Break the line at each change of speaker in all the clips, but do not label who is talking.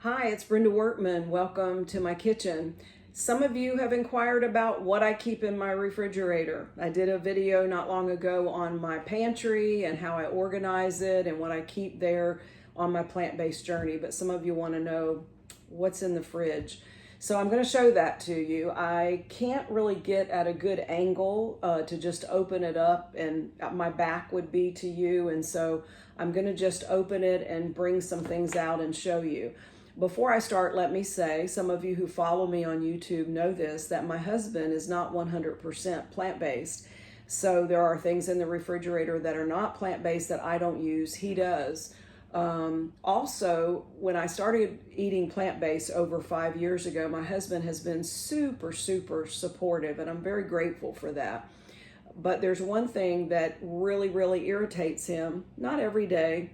Hi, it's Brenda Workman. Welcome to my kitchen. Some of you have inquired about what I keep in my refrigerator. I did a video not long ago on my pantry and how I organize it and what I keep there on my plant-based journey, but some of you want to know what's in the fridge. So I'm going to show that to you. I can't really get at a good angle to just open it up, and my back would be to you, and so I'm going to just open it and bring some things out and show you. Before I start, let me say, some of you who follow me on YouTube know this, that my husband is not 100% plant-based. So there are things in the refrigerator that are not plant-based that I don't use. He does. Also, when I started eating plant-based over 5 years ago, my husband has been super supportive, and I'm very grateful for that. But there's one thing that really irritates him, not every day,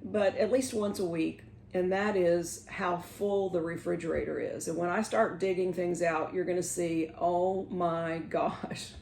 but at least once a week. And that is how full the refrigerator is. And when I start digging things out, you're going to see, oh my gosh.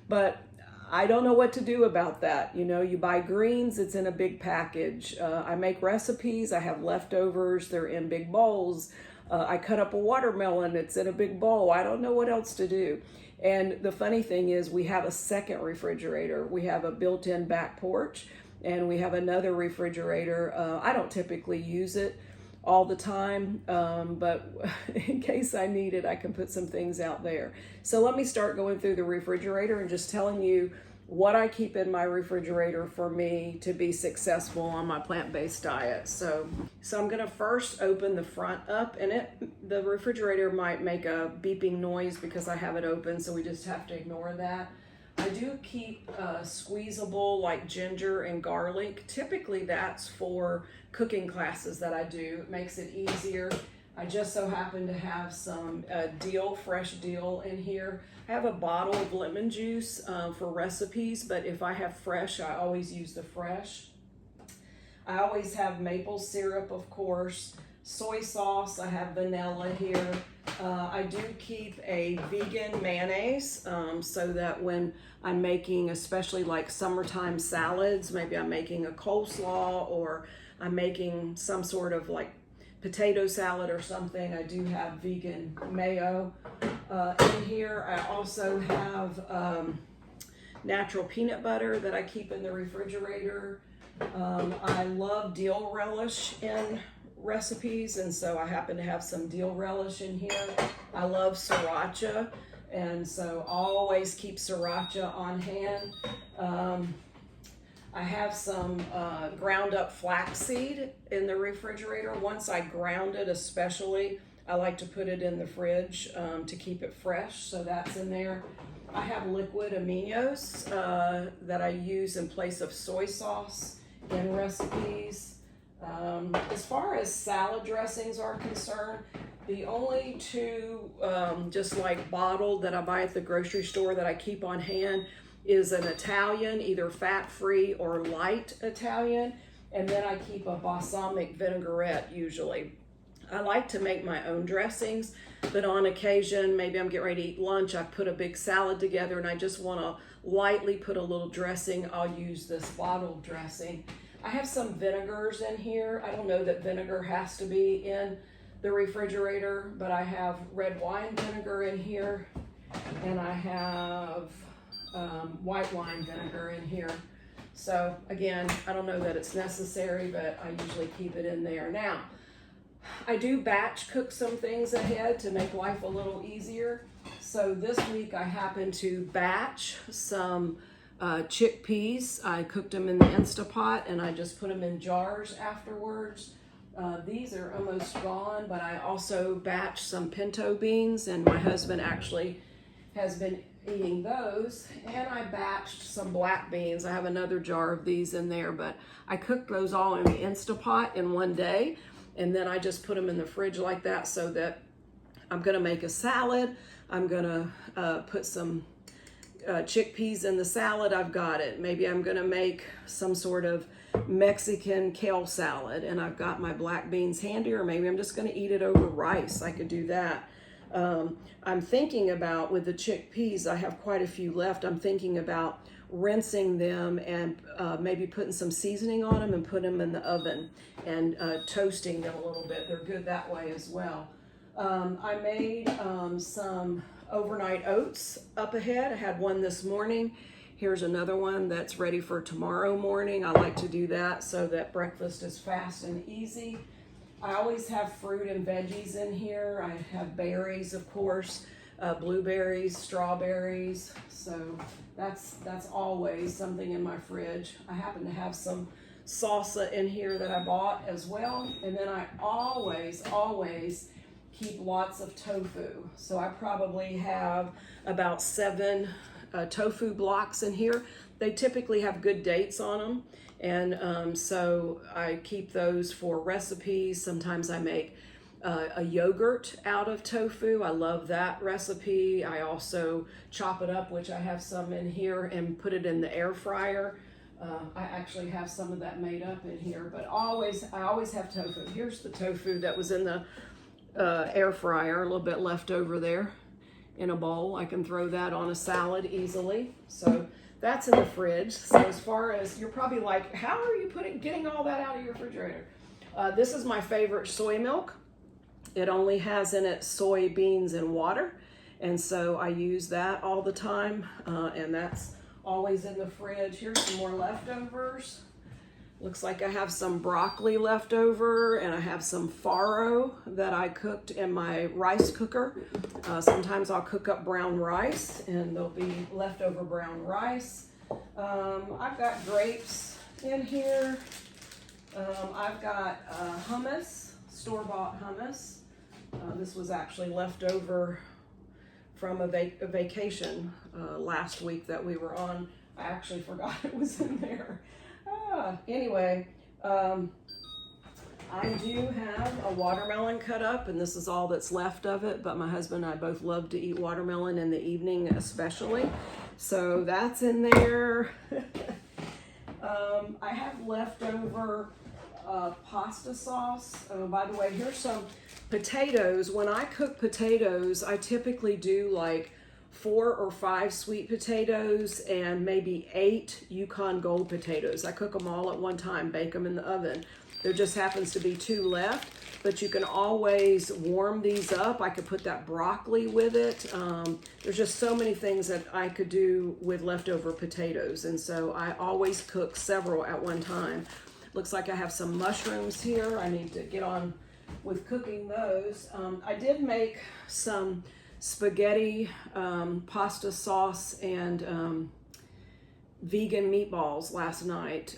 But I don't know what to do about that. You know, you buy greens, it's in a big package. I make recipes, I have leftovers, they're in big bowls. I cut up a watermelon, it's in a big bowl. I don't know what else to do. And the funny thing is, we have a second refrigerator. We have a built-in back porch. And we have another refrigerator. I don't typically use it all the time, but in case I need it, I can put some things out there. So let me start going through the refrigerator and just telling you what I keep in my refrigerator for me to be successful on my plant-based diet. So I'm gonna first open the front up, and the refrigerator might make a beeping noise because I have it open, so we just have to ignore that. I do keep squeezable like ginger and garlic. Typically that's for cooking classes that I do. It makes it easier. I just so happen to have some fresh dill in here. I have a bottle of lemon juice for recipes, but if I have fresh, I always use the fresh. I always have maple syrup, of course, soy sauce. I have vanilla here. I do keep a vegan mayonnaise so that when I'm making, especially like summertime salads, maybe I'm making a coleslaw or I'm making some sort of like potato salad or something, I do have vegan mayo in here. I also have natural peanut butter that I keep in the refrigerator. I love dill relish in recipes, and so I happen to have some dill relish in here. I love sriracha, and so always keep sriracha on hand. I have some ground up flaxseed in the refrigerator. Once I ground it especially, I like to put it in the fridge to keep it fresh, so that's in there. I have liquid aminos that I use in place of soy sauce in recipes. As far as salad dressings are concerned, the only two just like bottled that I buy at the grocery store that I keep on hand is an Italian, either fat-free or light Italian, and then I keep a balsamic vinaigrette usually. I like to make my own dressings, but on occasion, maybe I'm getting ready to eat lunch, I put a big salad together and I just want to lightly put a little dressing, I'll use this bottled dressing. I have some vinegars in here. I don't know that vinegar has to be in the refrigerator, but I have red wine vinegar in here, and I have white wine vinegar in here. So again, I don't know that it's necessary, but I usually keep it in there. Now, I do batch cook some things ahead to make life a little easier. So this week I happened to batch some chickpeas. I cooked them in the Instapot and I just put them in jars afterwards. These are almost gone, but I also batched some pinto beans, and my husband actually has been eating those. And I batched some black beans. I have another jar of these in there, but I cooked those all in the Instapot in one day, and then I just put them in the fridge like that, so that I'm gonna make a salad. I'm gonna put some chickpeas in the salad, I've got it. Maybe I'm gonna make some sort of Mexican kale salad and I've got my black beans handy, or maybe I'm just gonna eat it over rice. I could do that. I'm thinking about, with the chickpeas, I have quite a few left. I'm thinking about rinsing them and maybe putting some seasoning on them and put them in the oven and toasting them a little bit. They're good that way as well. I made some overnight oats up ahead. I had one this morning. Here's another one that's ready for tomorrow morning. I like to do that so that breakfast is fast and easy. I always have fruit and veggies in here. I have berries, of course, blueberries, strawberries. So that's always something in my fridge. I happen to have some salsa in here that I bought as well. And then I always keep lots of tofu. So I probably have about 7 tofu blocks in here. They typically have good dates on them. And so I keep those for recipes. Sometimes I make a yogurt out of tofu. I love that recipe. I also chop it up, which I have some in here, and put it in the air fryer. I actually have some of that made up in here, but I always have tofu. Here's the tofu that was in the air fryer, a little bit left over there in a bowl. I can throw that on a salad easily. So that's in the fridge. So as far as, you're probably like, how are you getting all that out of your refrigerator? This is my favorite soy milk. It only has in it soybeans and water. And so I use that all the time. And that's always in the fridge. Here's some more leftovers. Looks like I have some broccoli left over, and I have some farro that I cooked in my rice cooker. Sometimes I'll cook up brown rice, and there'll be leftover brown rice. I've got grapes in here. I've got hummus, store-bought hummus. This was actually left over from a vacation last week that we were on. I actually forgot it was in there. Anyway, I do have a watermelon cut up, and this is all that's left of it, but my husband and I both love to eat watermelon in the evening especially, so that's in there. I have leftover pasta sauce. By the way, here's some potatoes. When I cook potatoes, I typically do like 4 or 5 sweet potatoes and maybe 8 Yukon Gold potatoes. I cook them all at one time, bake them in the oven. There just happens to be 2 left, but you can always warm these up. I could put that broccoli with it. There's just so many things that I could do with leftover potatoes, and so I always cook several at one time. Looks like I have some mushrooms here. I need to get on with cooking those. I did make some spaghetti, pasta sauce, and vegan meatballs last night.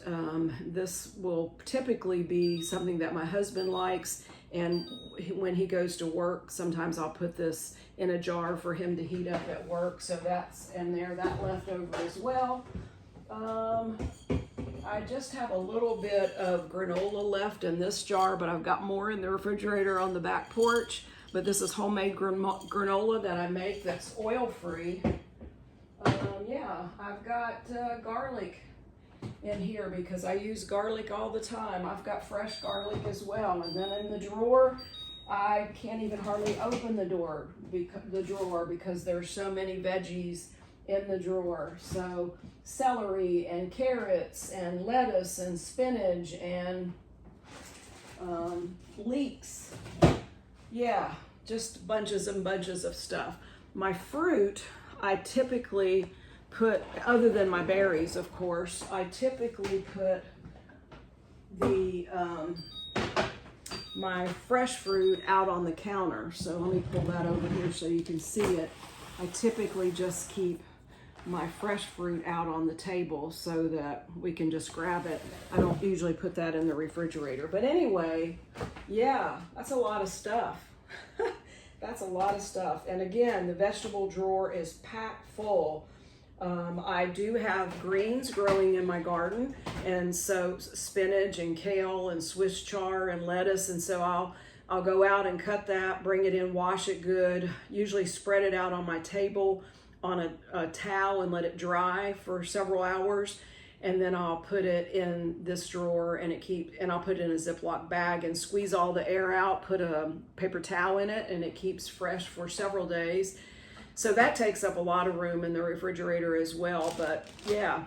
This will typically be something that my husband likes, and when he goes to work, sometimes I'll put this in a jar for him to heat up at work, so that's in there, that left over as well. I just have a little bit of granola left in this jar, but I've got more in the refrigerator on the back porch. But this is homemade granola that I make that's oil-free. Yeah, I've got garlic in here because I use garlic all the time. I've got fresh garlic as well. And then in the drawer, I can't even hardly open the drawer because there's so many veggies in the drawer. So celery and carrots and lettuce and spinach and leeks. Yeah, just bunches and bunches of stuff. My fruit, I typically put, other than my berries, of course, I typically put the my fresh fruit out on the counter. So let me pull that over here so you can see it. I typically just keep my fresh fruit out on the table so that we can just grab it. I don't usually put that in the refrigerator. But anyway, yeah, that's a lot of stuff. That's a lot of stuff. And again, the vegetable drawer is packed full. I do have greens growing in my garden, and so spinach and kale and Swiss chard and lettuce, and so I'll go out and cut that, bring it in, wash it good, usually spread it out on my table on a towel and let it dry for several hours, and then I'll put it in this drawer and I'll put it in a Ziploc bag and squeeze all the air out, put a paper towel in it, and it keeps fresh for several days. So that takes up a lot of room in the refrigerator as well. But yeah,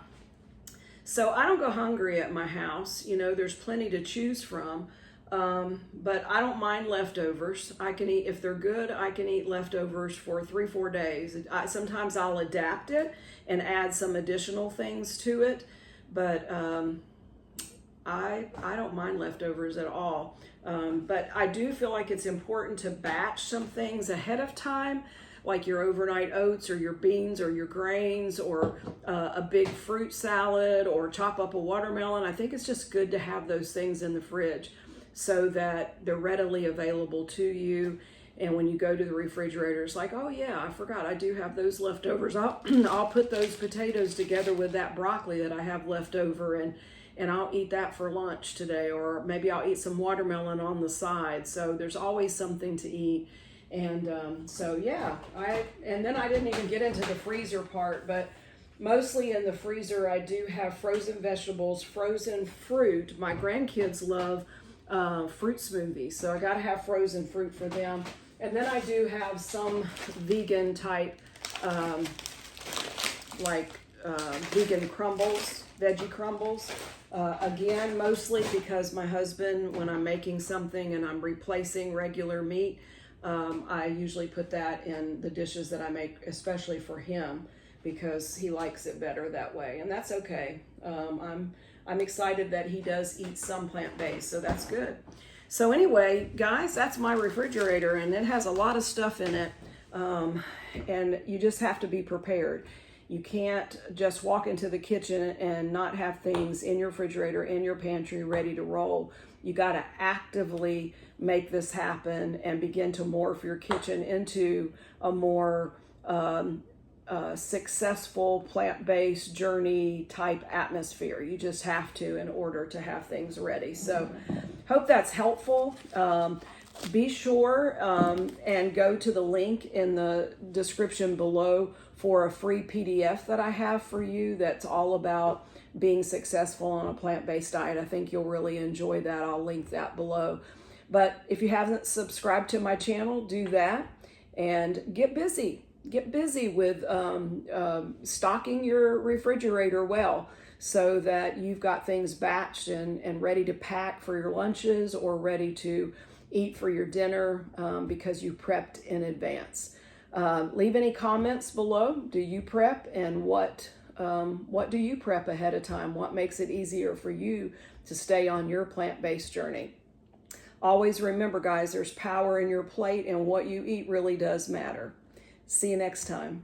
so I don't go hungry at my house. You know, there's plenty to choose from. But I don't mind leftovers. I can eat, if they're good, I can eat leftovers for 3-4 days. Sometimes I'll adapt it and add some additional things to it, but I don't mind leftovers at all. But I do feel like it's important to batch some things ahead of time, like your overnight oats or your beans or your grains or a big fruit salad or chop up a watermelon. I think it's just good to have those things in the fridge so that they're readily available to you. And when you go to the refrigerator, it's like, oh yeah, I forgot I do have those leftovers. I'll put those potatoes together with that broccoli that I have left over, and I'll eat that for lunch today, or maybe I'll eat some watermelon on the side. So there's always something to eat. And so yeah, and then I didn't even get into the freezer part, but mostly in the freezer I do have frozen vegetables, frozen fruit. My grandkids love fruit smoothies, so I got to have frozen fruit for them. And then I do have some vegan type vegan crumbles, veggie crumbles. Again, mostly because my husband, when I'm making something and I'm replacing regular meat, I usually put that in the dishes that I make, especially for him, because he likes it better that way, and that's okay. I'm excited that he does eat some plant-based, so that's good. So anyway, guys, that's my refrigerator, and it has a lot of stuff in it, and you just have to be prepared. You can't just walk into the kitchen and not have things in your refrigerator, in your pantry, ready to roll. You got to actively make this happen and begin to morph your kitchen into a more successful plant-based journey type atmosphere. You just have to in order to have things ready. So hope that's helpful. Be sure and go to the link in the description below for a free PDF that I have for you that's all about being successful on a plant-based diet. I think you'll really enjoy that. I'll link that below. But if you haven't subscribed to my channel, do that and get busy. Get busy with stocking your refrigerator well so that you've got things batched and ready to pack for your lunches or ready to eat for your dinner because you prepped in advance. Leave any comments below. Do you prep, and what do you prep ahead of time? What makes it easier for you to stay on your plant-based journey? Always remember, guys, there's power in your plate, and what you eat really does matter. See you next time.